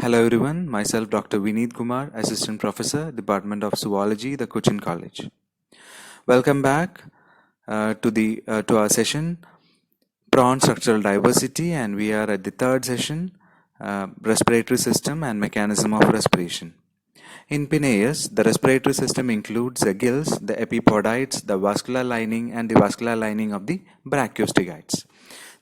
Hello everyone, myself Dr. Vineet Kumar, Assistant Professor, Department of Zoology, the Cochin College. Welcome back to our session, Prawn Structural Diversity, and we are at the third session, Respiratory System and Mechanism of Respiration. In Penaeus, the respiratory system includes the gills, the epipodites, the vascular lining, and the vascular lining of the brachiostegites.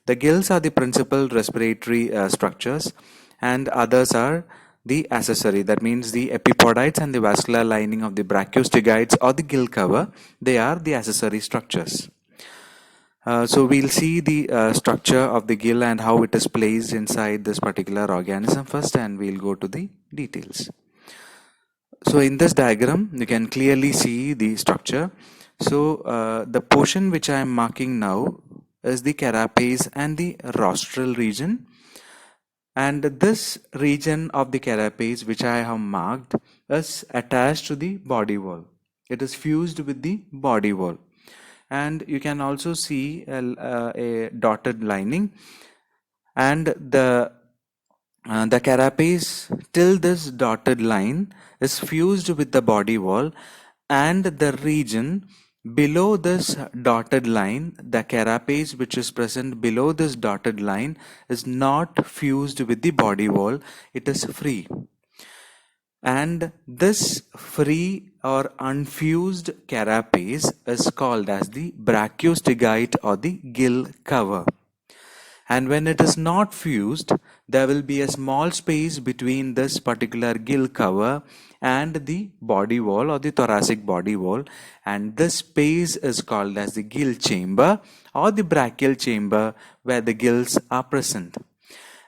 The gills are the principal respiratory structures, and others are the accessory. That means the epipodites and the vascular lining of the brachiostegites or the gill cover, they are the accessory structures. So we'll see the structure of the gill and how it is placed inside this particular organism first, and we'll go to the details. So in this diagram, you can clearly see the structure. So the portion which I am marking now is the carapace and the rostral region. And this region of the carapace which I have marked is attached to the body wall. It is fused with the body wall. And you can also see a dotted lining. And the carapace till this dotted line is fused with the body wall, and the region below this dotted line, the carapace which is present below this dotted line, is not fused with the body wall, it is free. And this free or unfused carapace is called as the brachiostegite or the gill cover. And when it is not fused, there will be a small space between this particular gill cover and the body wall or the thoracic body wall, and this space is called as the gill chamber or the brachial chamber, where the gills are present.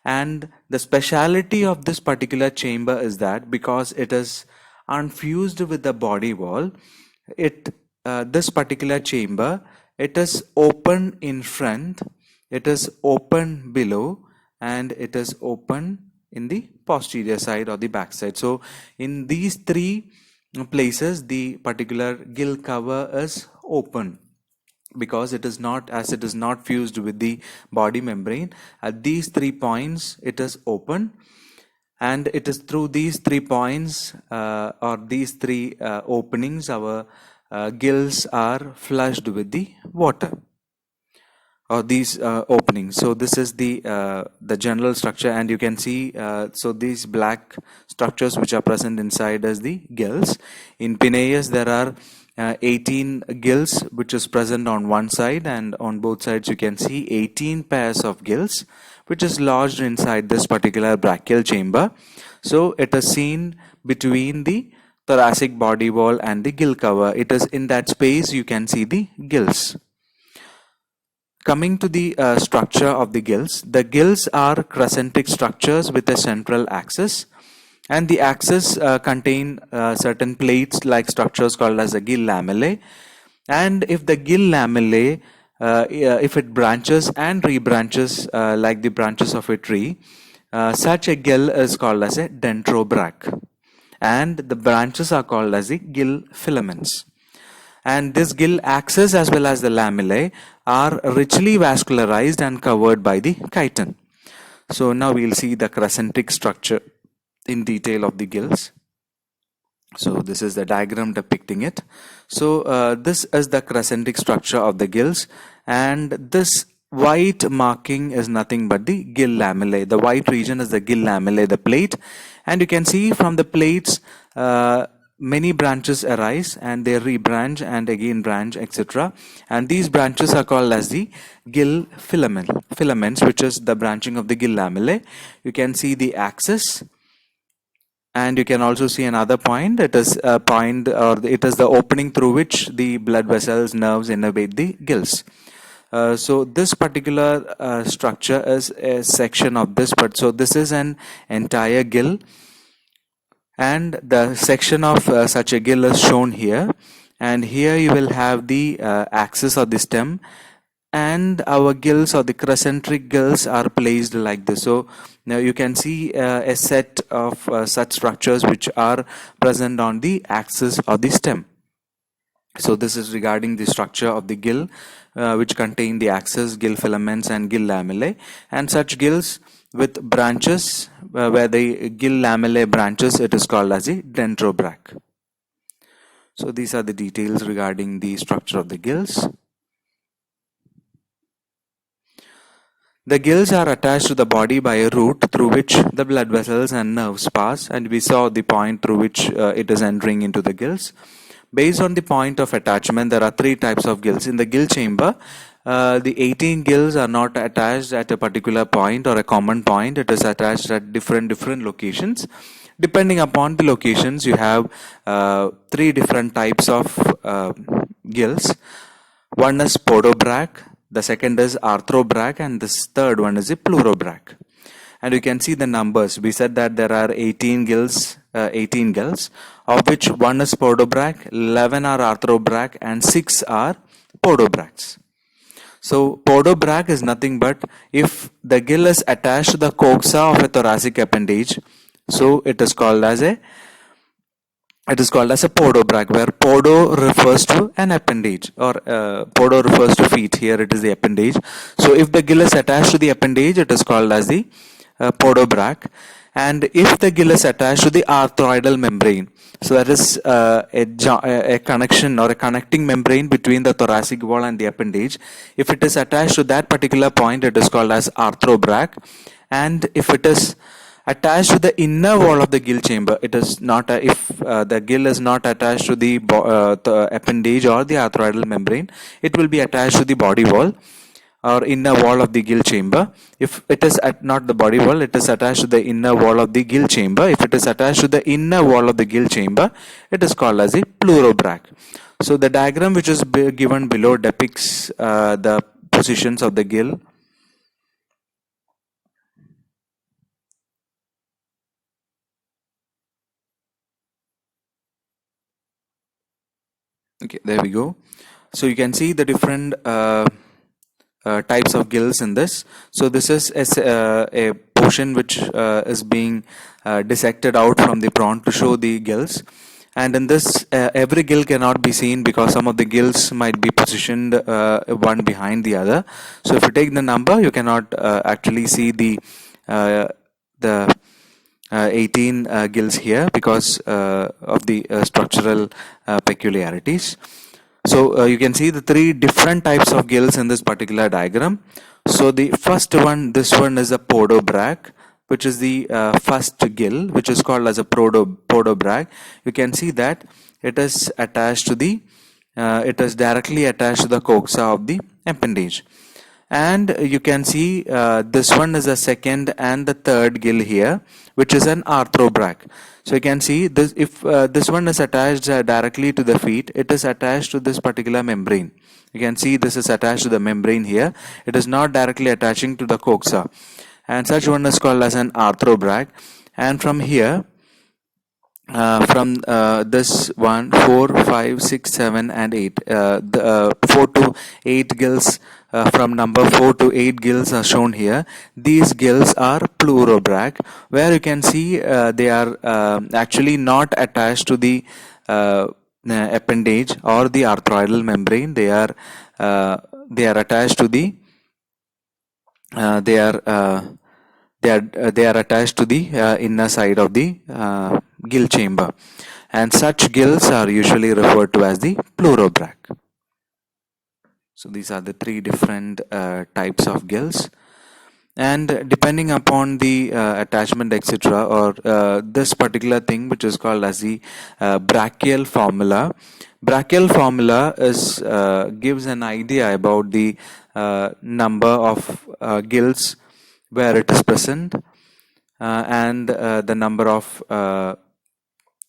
And the speciality of this particular chamber is that because it is unfused with the body wall, this particular chamber, it is open in front, it is open below, and it is open in the posterior side or the back side. So in these three places, the particular gill cover is open because it is not fused with the body membrane. At these 3 points it is open, and it is through these 3 points or these 3 openings our gills are flushed with the water, or these openings. So this is the general structure, and you can see so these black structures which are present inside as the gills. In Penaeus there are 18 gills which is present on one side, and on both sides you can see 18 pairs of gills which is lodged inside this particular brachial chamber. So it is seen between the thoracic body wall and the gill cover. It is in that space you can see the gills. Coming to the structure of the gills are crescentic structures with a central axis, and the axis contain certain plates like structures called as the gill lamellae. And if the gill lamellae, if it branches and rebranches like the branches of a tree, such a gill is called as a dendrobrach, and the branches are called as the gill filaments. And this gill axis as well as the lamellae are richly vascularized and covered by the chitin. So now we'll see the crescentic structure in detail of the gills. So this is the diagram depicting it. So this is the crescentic structure of the gills, and this white marking is nothing but the gill lamellae. The white region is the gill lamellae, the plate, and you can see from the plates many branches arise and they rebranch and again branch, etc. And these branches are called as the gill filaments, which is the branching of the gill lamellae. You can see the axis, and you can also see another point. It is a point, or it is the opening through which the blood vessels, nerves innervate the gills. So this particular structure is a section of this, but so this is an entire gill, and the section of such a gill is shown here, and here you will have the axis of the stem, and our gills or the crescentic gills are placed like this. So now you can see a set of such structures which are present on the axis of the stem. So this is regarding the structure of the gill, which contain the axis, gill filaments and gill lamellae, and such gills with branches where the gill lamellae branches, it is called as the dendrobrach. So these are the details regarding the structure of the gills. The gills are attached to the body by a route through which the blood vessels and nerves pass, and we saw the point through which it is entering into the gills. Based on the point of attachment, there are three types of gills. In the gill chamber, the 18 gills are not attached at a particular point or a common point. It is attached at different locations. Depending upon the locations, you have three different types of gills. One is podobrach, the second is arthrobrach, and this third one is a pleurobrach. And you can see the numbers. We said that there are 18 gills, of which one is podobrach, 11 are arthrobrach, and 6 are podobrachs. So podobrach is nothing but if the gill is attached to the coxa of a thoracic appendage, so it is called as a podobrach, where podo refers to an appendage, or podo refers to feet. Here it is the appendage. So if the gill is attached to the appendage, it is called as the podobrach. And if the gill is attached to the arthroidal membrane, so that is a connection or a connecting membrane between the thoracic wall and the appendage. If it is attached to that particular point, it is called as arthrobrach. And if it is attached to the inner wall of the gill chamber, it is not if the gill is not attached to the appendage or the arthroidal membrane, it will be attached to the body wall or inner wall of the gill chamber. If it is not the body wall, it is attached to the inner wall of the gill chamber. If it is attached to the inner wall of the gill chamber, it is called as a pleurobrach. So the diagram which is given below depicts the positions of the gill. Okay, there we go. So you can see the different types of gills in this. So this is a portion which is being dissected out from the prawn to show the gills. And in this, every gill cannot be seen because some of the gills might be positioned one behind the other. So if you take the number, you cannot actually see the 18 gills here because of the structural peculiarities. So you can see the three different types of gills in this particular diagram. So the first one, this one is a podobrach, which is the first gill, which is called as a podobrach. You can see that it is attached to the it is directly attached to the coxa of the appendage. And you can see this one is the second and the third gill here, which is an arthrobrach. So you can see this, if this one is attached directly to the feet, it is attached to this particular membrane. You can see this is attached to the membrane here. It is not directly attaching to the coxa. And such one is called as an arthrobrach. And from here, from this 1, 4, 5, 6, 7 and 8, the 4 to 8 gills, from number 4 to 8 gills are shown here. These gills are pleurobrach, where you can see they are actually not attached to the appendage or the arthroidal membrane. They are attached to the they are attached to the inner side of the gill chamber, and such gills are usually referred to as the pleurobrach. So these are the three different types of gills, and depending upon the attachment, etc., or this particular thing which is called as the brachial formula. Brachial formula is gives an idea about the number of gills where it is present, and the number of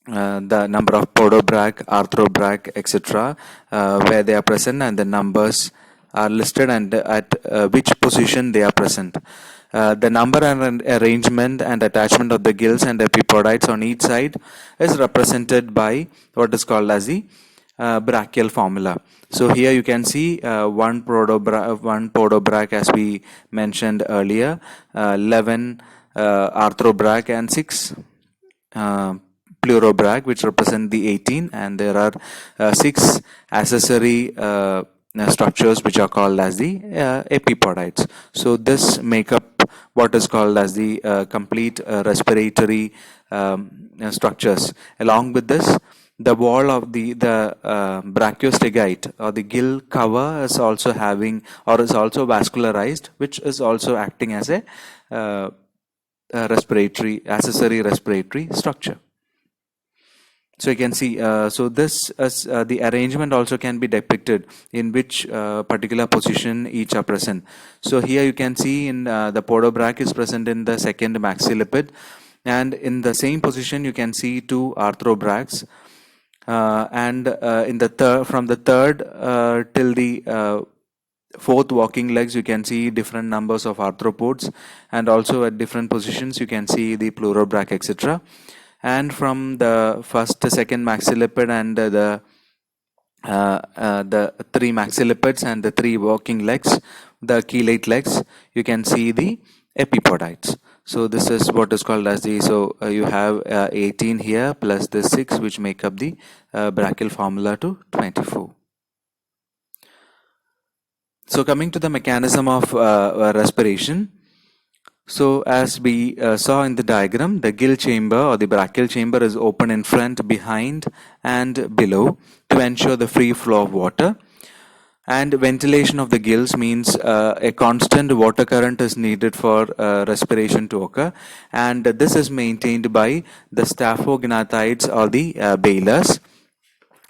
podobrach, arthrobrach, etc., where they are present, and the numbers are listed and at which position they are present. The number and arrangement and attachment of the gills and epipodites on each side is represented by what is called as the brachial formula. So here you can see one podobrach as we mentioned earlier, 11 arthrobrach and 6 pleurobrach, which represent the 18, and there are 6 accessory structures which are called as the epipodites. So this make up what is called as the complete respiratory structures. Along with this, the wall of the brachiostegite or the gill cover is also having or is also vascularized, which is also acting as a respiratory accessory respiratory structure. So you can see, so this as the arrangement also can be depicted in which particular position each are present. So here you can see in the podobrach is present in the second maxillipid, and in the same position you can see two arthrobrachs, and in the from the third till the fourth walking legs you can see different numbers of arthropods, and also at different positions you can see the pleurobrach, etc. And from the first second maxillipid and the three maxillipids and the three walking legs, the chelate legs, you can see the epipodites. So this is what is called as the, so you have 18 here plus the 6 which make up the brachial formula to 24. So coming to the mechanism of respiration. So as we saw in the diagram, the gill chamber or the brachial chamber is open in front, behind and below to ensure the free flow of water. And ventilation of the gills means a constant water current is needed for respiration to occur, and this is maintained by the staphognathides or the balers.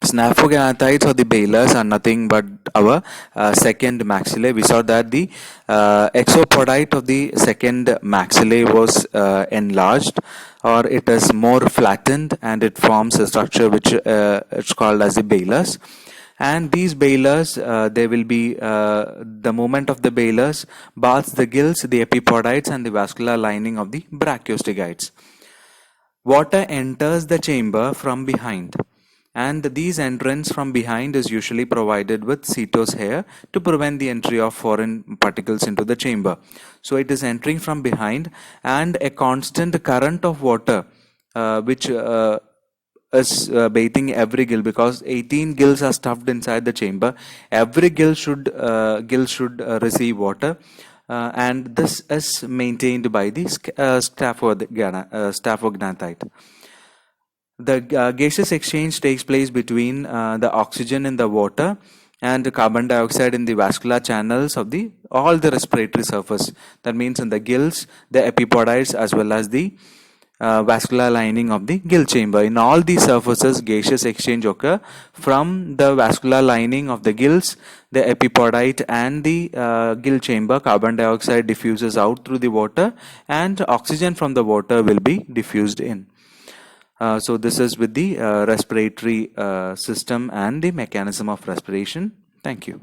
Staphognathides or the balers are nothing but our second maxillae. We saw that the exopodite of the second maxillae was enlarged, or it is more flattened, and it forms a structure which it's called as the balers. And these balers, they will be the movement of the balers baths the gills, the epipodites, and the vascular lining of the brachiostegites. Water enters the chamber from behind, and these entrance from behind is usually provided with setose hair to prevent the entry of foreign particles into the chamber. So it is entering from behind, and a constant current of water which is bathing every gill, because 18 gills are stuffed inside the chamber. Every gill should receive water, and this is maintained by the staphognatite. The gaseous exchange takes place between the oxygen in the water and the carbon dioxide in the vascular channels of the all the respiratory surface. That means in the gills, the epipodites, as well as the vascular lining of the gill chamber. In all these surfaces, gaseous exchange occur. From the vascular lining of the gills, the epipodite and the gill chamber, carbon dioxide diffuses out through the water, and oxygen from the water will be diffused in. So this is with the respiratory system and the mechanism of respiration. Thank you.